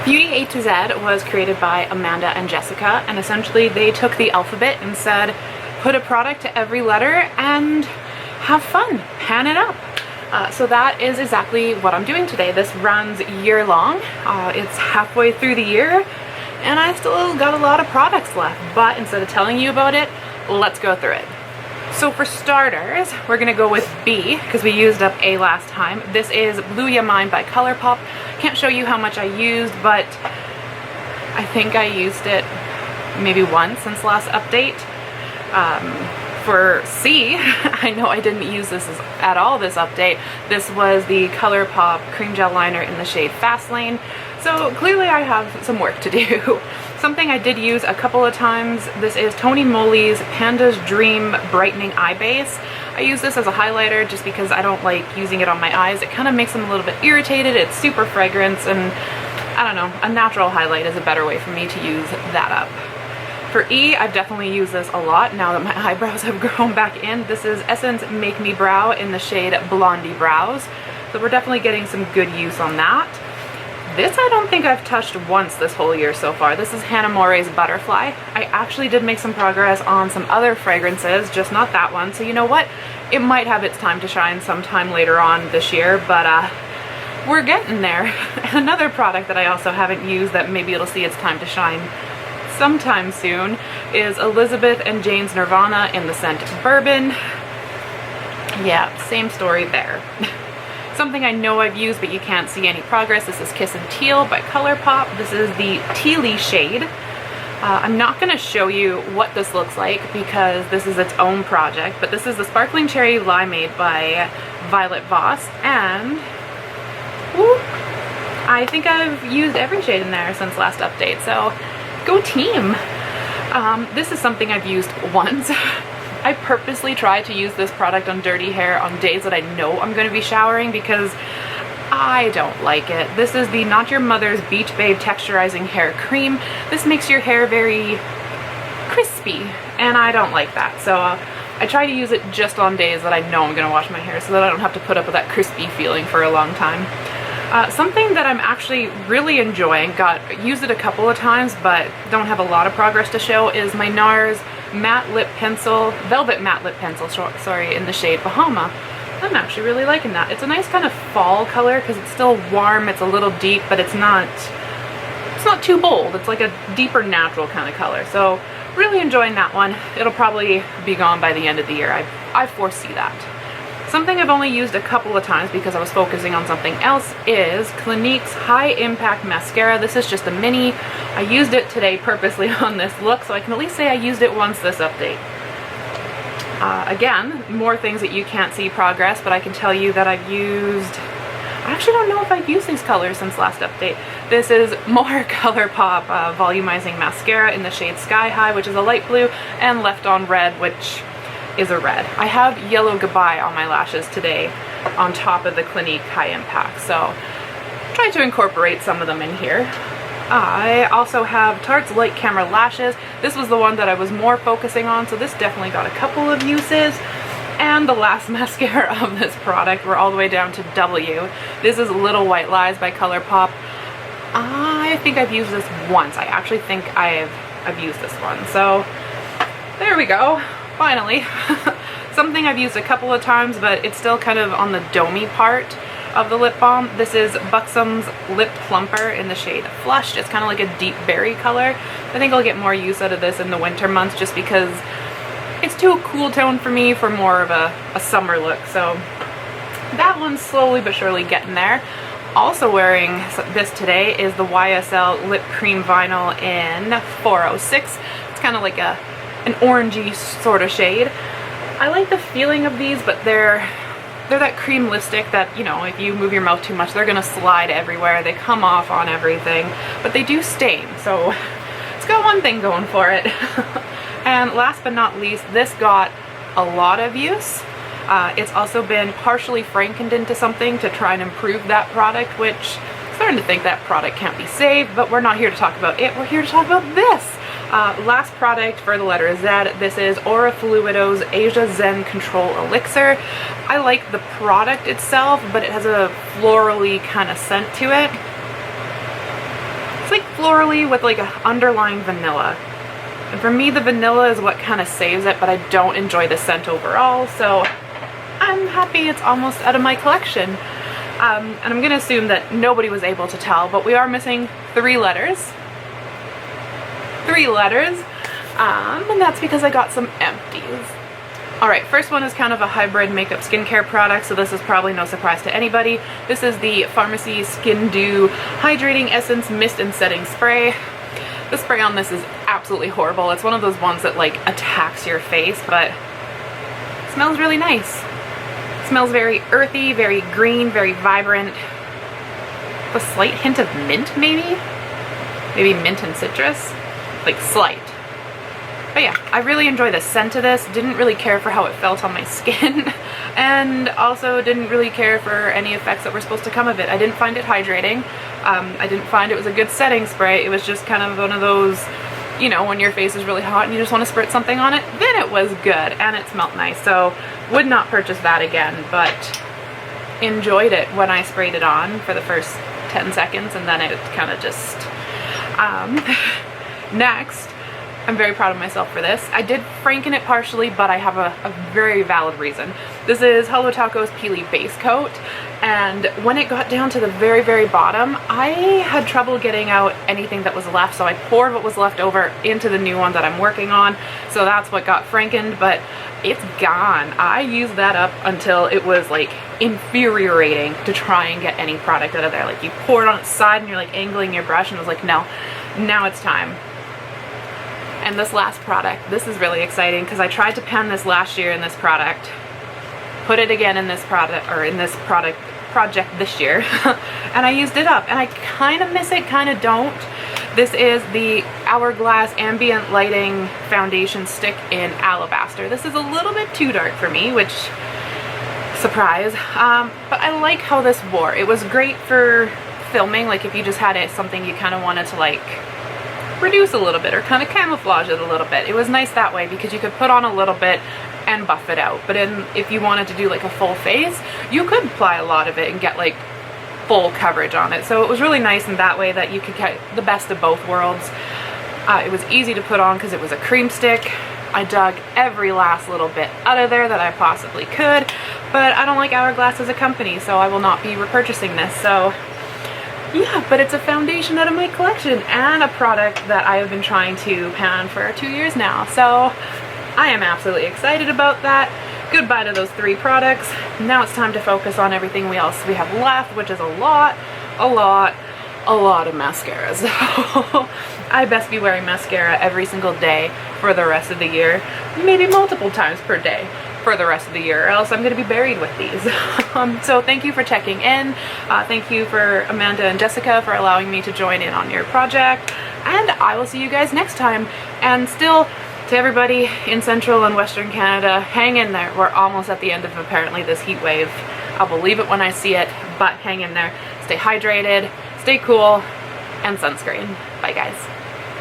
Beauty A to Z was created by Amanda and Jessica, and essentially they took the alphabet and said, put a product to every letter and have fun, pan it up. So that is exactly what I'm doing today. This runs year long. It's halfway through the year and I still got a lot of products left, but instead of telling you about it, let's go through it. So for starters, we're gonna go with B because we used up A last time. This is Blue Ya Mine by ColourPop. Can't show you how much I used, but I think I used it maybe once since last update. For C, I know I didn't use this at all this update. This was the ColourPop Cream Gel Liner in the shade Fast Lane. So clearly I have some work to do. Something I did use a couple of times, this is Tony Moly's Panda's Dream Brightening Eye Base. I use this as a highlighter just because I don't like using it on my eyes. It kind of makes them a little bit irritated. It's super fragrance and I don't know, a natural highlight is a better way for me to use that up. For E, I've definitely used this a lot now that my eyebrows have grown back in. This is Essence Make Me Brow in the shade Blondie Brows. So we're definitely getting some good use on that. This I don't think I've touched once this whole year so far. This is Hannah More's Butterfly. I actually did make some progress on some other fragrances, just not that one. So you know what? It might have its time to shine sometime later on this year, but we're getting there. Another product that I also haven't used that maybe it'll see its time to shine sometime soon is Elizabeth and Jane's Nirvana in the scent Bourbon. Yeah, same story there. Something I know I've used but you can't see any progress. This is Kiss and Teal by ColourPop. This is the Tealy shade. I'm not going to show you what this looks like because this is its own project, but this is the Sparkling Cherry Limeade by Violet Voss, and whoop, I think I've used every shade in there since last update, so go team! This is something I've used once. I purposely try to use this product on dirty hair on days that I know I'm going to be showering because I don't like it. This is the Not Your Mother's Beach Babe Texturizing Hair Cream. This makes your hair very crispy and I don't like that. So I try to use it just on days that I know I'm going to wash my hair so that I don't have to put up with that crispy feeling for a long time. Something that I'm actually really enjoying, used it a couple of times but don't have a lot of progress to show, is my NARS matte lip pencil, velvet matte lip pencil, sorry, in the shade Bahama. I'm actually really liking that. It's a nice kind of fall color because it's still warm, it's a little deep, but it's not too bold. It's like a deeper natural kind of color. So really enjoying that one. It'll probably be gone by the end of the year. I foresee that. Something I've only used a couple of times because I was focusing on something else is Clinique's High Impact Mascara. This is just a mini. I used it today purposely on this look, so I can at least say I used it once this update. Again, more things that you can't see progress, but I can tell you that I've used, I actually don't know if I've used these colors since last update. This is more ColourPop Volumizing Mascara in the shade Sky High, which is a light blue, and Left on Red, which is a red. I have Yellow Goodbye on my lashes today on top of the Clinique High Impact, so try to incorporate some of them in here. I also have Tarte's Light Camera Lashes. This was the one that I was more focusing on, so this definitely got a couple of uses. And the last mascara of this product, we're all the way down to W. This is Little White Lies by ColourPop. I think I've used this once. I actually think I've used this one, so there we go. Finally. Something I've used a couple of times, but it's still kind of on the domey part of the lip balm. This is Buxom's Lip Plumper in the shade Flushed. It's kind of like a deep berry color. I think I'll get more use out of this in the winter months just because it's too cool tone for me for more of a summer look. So that one's slowly but surely getting there. Also wearing this today is the YSL Lip Cream Vinyl in 406. It's kind of like an orangey sort of shade. I like the feeling of these, but they're that cream lipstick that, you know, if you move your mouth too much, they're gonna slide everywhere. They come off on everything, but they do stain, so it's got one thing going for it. And last but not least, this got a lot of use. It's also been partially frankened into something to try and improve that product, which I'm starting to think that product can't be saved, but we're not here to talk about it. We're here to talk about this. Last product for the letter Z. This is Aura Fluido's Asia Zen Control Elixir. I like the product itself, but it has a florally kind of scent to it. florally with like an underlying vanilla. And for me, the vanilla is what kind of saves it, but I don't enjoy the scent overall, so I'm happy it's almost out of my collection. And I'm gonna assume that nobody was able to tell, but we are missing 3 letters. 3 letters, and that's because I got some empties. Alright, first one is kind of a hybrid makeup skincare product, so this is probably no surprise to anybody. This is the Pharmacy Skin Dew Hydrating Essence Mist and Setting Spray. The spray on this is absolutely horrible. It's one of those ones that like attacks your face, but it smells really nice. It smells very earthy, very green, very vibrant. A slight hint of mint, maybe? Maybe mint and citrus? Like slight. But yeah, I really enjoy the scent of this. Didn't really care for how it felt on my skin. And also didn't really care for any effects that were supposed to come of it. I didn't find it hydrating. I didn't find it was a good setting spray. It was just kind of one of those, you know, when your face is really hot and you just want to spritz something on it, then it was good and it smelled nice. So would not purchase that again, but enjoyed it when I sprayed it on for the first 10 seconds and then it kind of just, next. I'm very proud of myself for this. I did franken it partially, but I have a very valid reason. This is Hello Taco's Peely Base Coat, and when it got down to the very, very bottom, I had trouble getting out anything that was left, so I poured what was left over into the new one that I'm working on, so that's what got frankened, but it's gone. I used that up until it was like infuriating to try and get any product out of there. Like you pour it on its side and you're like angling your brush, and I was like, no, now it's time. And this last product, this is really exciting because I tried to pan this last year in this product, put it again in this product, or in this project this year, and I used it up, and I kind of miss it, kind of don't. This is the Hourglass Ambient Lighting Foundation Stick in Alabaster. This is a little bit too dark for me, which, surprise, but I like how this wore. It was great for filming, like if you just had it something you kind of wanted to like reduce a little bit or kind of camouflage it a little bit. It was nice that way because you could put on a little bit and buff it out. But if you wanted to do like a full face, you could apply a lot of it and get like full coverage on it. So it was really nice in that way that you could get the best of both worlds. It was easy to put on because it was a cream stick. I dug every last little bit out of there that I possibly could, but I don't like Hourglass as a company, so I will not be repurchasing this. So yeah, but it's a foundation out of my collection and a product that I have been trying to pan for 2 years now. So I am absolutely excited about that. Goodbye to those 3 products. Now it's time to focus on everything else we have left, which is a lot of mascara. So I best be wearing mascara every single day for the rest of the year, maybe multiple times per day for the rest of the year, or else I'm going to be buried with these. So thank you for checking in. Thank you for Amanda and Jessica for allowing me to join in on your project, and I will see you guys next time. And still, to everybody in Central and Western Canada, hang in there. We're almost at the end of apparently this heat wave. I'll believe it when I see it, but hang in there. Stay hydrated, stay cool, and sunscreen. Bye guys.